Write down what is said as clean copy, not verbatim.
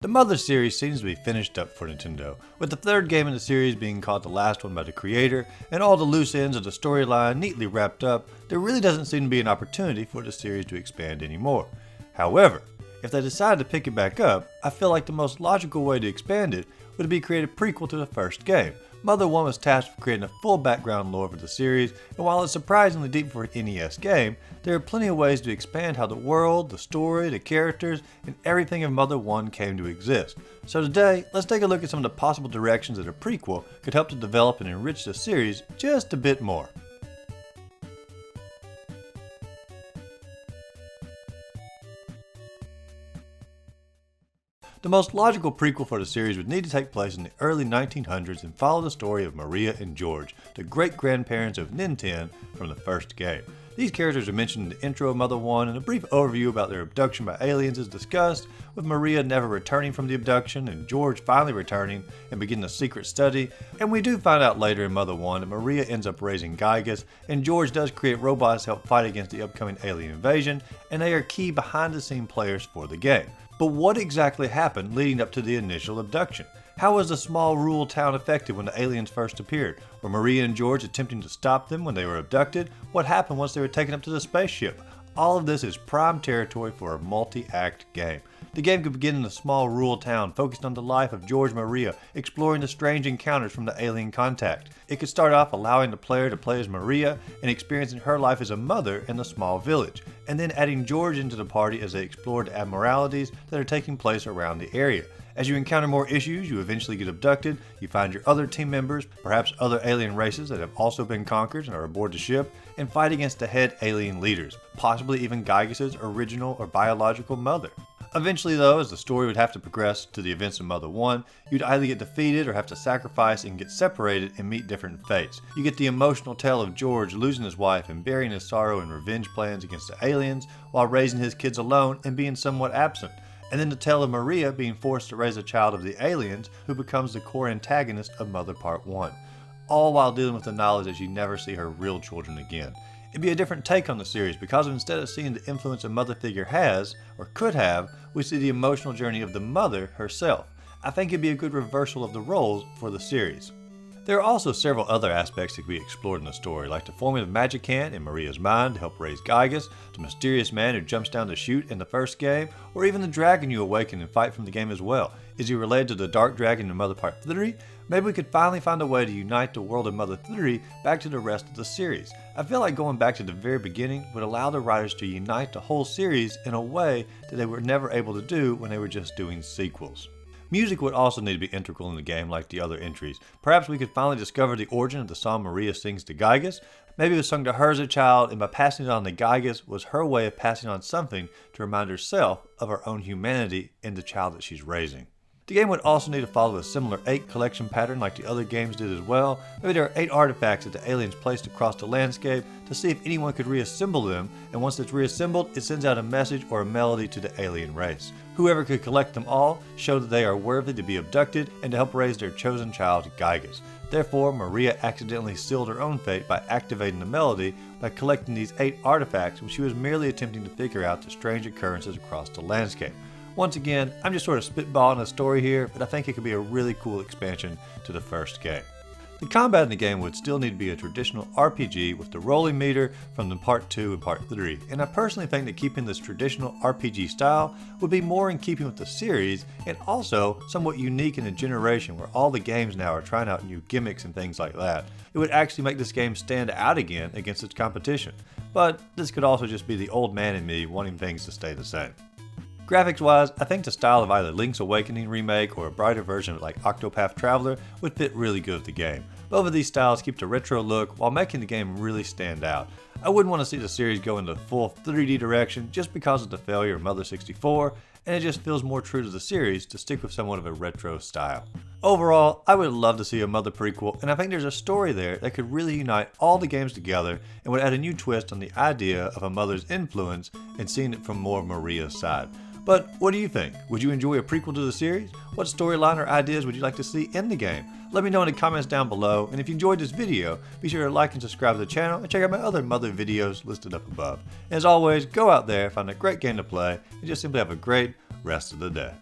The Mother series seems to be finished up for Nintendo, with the third game in the series being called the last one by the creator, and all the loose ends of the storyline neatly wrapped up. There really doesn't seem to be an opportunity for the series to expand anymore. However, if they decide to pick it back up, I feel like the most logical way to expand it would be to create a prequel to the first game. Mother 1 was tasked with creating a full background lore for the series, and while it's surprisingly deep for an NES game, there are plenty of ways to expand how the world, the story, the characters, and everything of Mother 1 came to exist. So today, let's take a look at some of the possible directions that a prequel could help to develop and enrich the series just a bit more. The most logical prequel for the series would need to take place in the early 1900s and follow the story of Maria and George, the great-grandparents of Nintendo from the first game. These characters are mentioned in the intro of Mother 1, and a brief overview about their abduction by aliens is discussed, with Maria never returning from the abduction and George finally returning and beginning a secret study. And we do find out later in Mother 1 that Maria ends up raising Gygas, and George does create robots to help fight against the upcoming alien invasion, and they are key behind-the-scenes players for the game. But what exactly happened leading up to the initial abduction? How was the small rural town affected when the aliens first appeared? Were Maria and George attempting to stop them when they were abducted? What happened once they were taken up to the spaceship? All of this is prime territory for a multi-act game. The game could begin in a small rural town focused on the life of George and Maria, exploring the strange encounters from the alien contact. It could start off allowing the player to play as Maria and experiencing her life as a mother in the small village, and then adding George into the party as they explore the abnormalities that are taking place around the area. As you encounter more issues, you eventually get abducted, you find your other team members, perhaps other alien races that have also been conquered and are aboard the ship, and fight against the head alien leaders, possibly even Gygas' original or biological mother. Eventually though, as the story would have to progress to the events of Mother 1, you'd either get defeated or have to sacrifice and get separated and meet different fates. You get the emotional tale of George losing his wife and burying his sorrow in revenge plans against the aliens, while raising his kids alone and being somewhat absent. And then the tale of Maria being forced to raise a child of the aliens who becomes the core antagonist of Mother Part 1. All while dealing with the knowledge that she never see her real children again. It'd be a different take on the series because instead of seeing the influence a mother figure has, or could have, we see the emotional journey of the mother herself. I think it'd be a good reversal of the roles for the series. There are also several other aspects that could be explored in the story, like the forming of magic hand in Maria's mind to help raise Gygas, the mysterious man who jumps down to shoot in the first game, or even the dragon you awaken and fight from the game as well. Is he related to the Dark Dragon in Mother Part 3? Maybe we could finally find a way to unite the world of Mother 3 back to the rest of the series. I feel like going back to the very beginning would allow the writers to unite the whole series in a way that they were never able to do when they were just doing sequels. Music would also need to be integral in the game like the other entries. Perhaps we could finally discover the origin of the song Maria sings to Gygas. Maybe it was sung to her as a child, and by passing it on to Gygas was her way of passing on something to remind herself of her own humanity in the child that she's raising. The game would also need to follow a similar 8 collection pattern like the other games did as well. Maybe there are 8 artifacts that the aliens placed across the landscape to see if anyone could reassemble them, and once it's reassembled, it sends out a message or a melody to the alien race. Whoever could collect them all show that they are worthy to be abducted and to help raise their chosen child, Gygas. Therefore, Maria accidentally sealed her own fate by activating the melody by collecting these 8 artifacts when she was merely attempting to figure out the strange occurrences across the landscape. Once again, I'm just sort of spitballing a story here, but I think it could be a really cool expansion to the first game. The combat in the game would still need to be a traditional RPG with the rolling meter from the Part 2 and Part 3, and I personally think that keeping this traditional RPG style would be more in keeping with the series and also somewhat unique in a generation where all the games now are trying out new gimmicks and things like that. It would actually make this game stand out again against its competition, but this could also just be the old man in me wanting things to stay the same. Graphics wise, I think the style of either Link's Awakening remake or a brighter version of like Octopath Traveler would fit really good with the game. Both of these styles keep the retro look while making the game really stand out. I wouldn't want to see the series go into full 3D direction just because of the failure of Mother 64, and it just feels more true to the series to stick with somewhat of a retro style. Overall, I would love to see a Mother prequel, and I think there's a story there that could really unite all the games together and would add a new twist on the idea of a mother's influence and seeing it from more of Maria's side. But what do you think? Would you enjoy a prequel to the series? What storyline or ideas would you like to see in the game? Let me know in the comments down below, and if you enjoyed this video, be sure to like and subscribe to the channel and check out my other Mother videos listed up above. And as always, go out there, find a great game to play, and just simply have a great rest of the day.